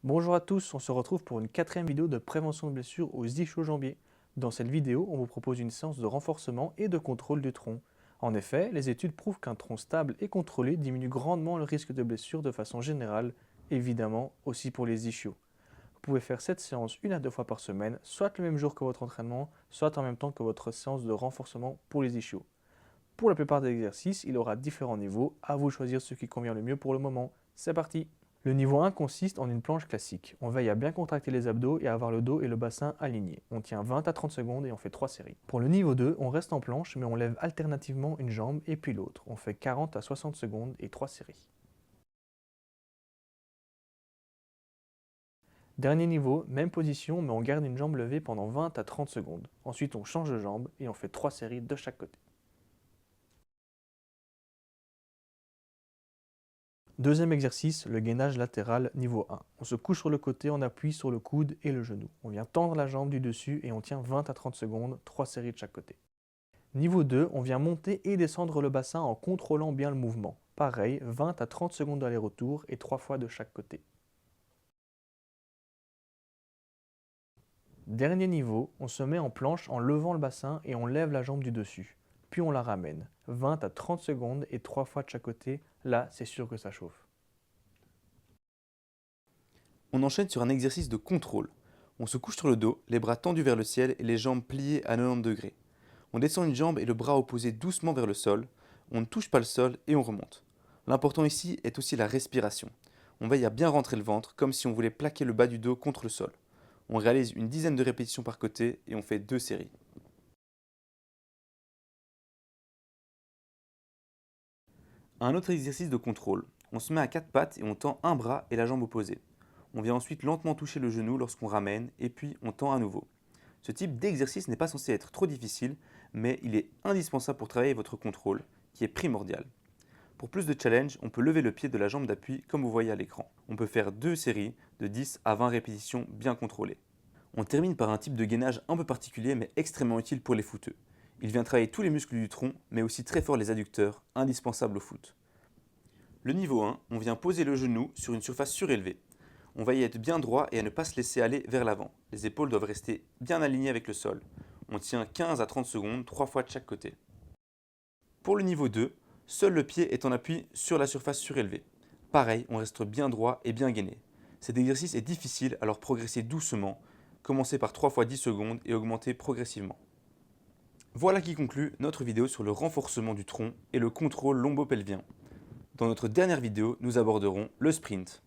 Bonjour à tous, on se retrouve pour une quatrième vidéo de prévention de blessures aux ischio-jambiers. Dans cette vidéo, on vous propose une séance de renforcement et de contrôle du tronc. En effet, les études prouvent qu'un tronc stable et contrôlé diminue grandement le risque de blessure de façon générale, évidemment aussi pour les ischios. Vous pouvez faire cette séance 1 à 2 fois par semaine, soit le même jour que votre entraînement, soit en même temps que votre séance de renforcement pour les ischios. Pour la plupart des exercices, il aura différents niveaux, à vous de choisir ce qui convient le mieux pour le moment. C'est parti! Le niveau 1 consiste en une planche classique. On veille à bien contracter les abdos et à avoir le dos et le bassin alignés. On tient 20 à 30 secondes et on fait 3 séries. Pour le niveau 2, on reste en planche mais on lève alternativement une jambe et puis l'autre. On fait 40 à 60 secondes et 3 séries. Dernier niveau, même position mais on garde une jambe levée pendant 20 à 30 secondes. Ensuite on change de jambe et on fait 3 séries de chaque côté. Deuxième exercice, le gainage latéral niveau 1. On se couche sur le côté, on appuie sur le coude et le genou. On vient tendre la jambe du dessus et on tient 20 à 30 secondes, 3 séries de chaque côté. Niveau 2, on vient monter et descendre le bassin en contrôlant bien le mouvement. Pareil, 20 à 30 secondes d'aller-retour et 3 fois de chaque côté. Dernier niveau, on se met en planche en levant le bassin et on lève la jambe du dessus. Puis on la ramène. 20 à 30 secondes et 3 fois de chaque côté. Là, c'est sûr que ça chauffe. On enchaîne sur un exercice de contrôle. On se couche sur le dos, les bras tendus vers le ciel et les jambes pliées à 90 degrés. On descend une jambe et le bras opposé doucement vers le sol. On ne touche pas le sol et on remonte. L'important ici est aussi la respiration. On veille à bien rentrer le ventre comme si on voulait plaquer le bas du dos contre le sol. On réalise une dizaine de répétitions par côté et on fait 2 séries. Un autre exercice de contrôle. On se met à quatre pattes et on tend un bras et la jambe opposée. On vient ensuite lentement toucher le genou lorsqu'on ramène et puis on tend à nouveau. Ce type d'exercice n'est pas censé être trop difficile, mais il est indispensable pour travailler votre contrôle, qui est primordial. Pour plus de challenge, on peut lever le pied de la jambe d'appui comme vous voyez à l'écran. On peut faire 2 séries de 10 à 20 répétitions bien contrôlées. On termine par un type de gainage un peu particulier mais extrêmement utile pour les footeux. Il vient travailler tous les muscles du tronc, mais aussi très fort les adducteurs, indispensables au foot. Le niveau 1, on vient poser le genou sur une surface surélevée. On va y être bien droit et à ne pas se laisser aller vers l'avant. Les épaules doivent rester bien alignées avec le sol. On tient 15 à 30 secondes, 3 fois de chaque côté. Pour le niveau 2, seul le pied est en appui sur la surface surélevée. Pareil, on reste bien droit et bien gainé. Cet exercice est difficile, alors progressez doucement. Commencez par 3 fois 10 secondes et augmentez progressivement. Voilà qui conclut notre vidéo sur le renforcement du tronc et le contrôle lombo-pelvien. Dans notre dernière vidéo, nous aborderons le sprint.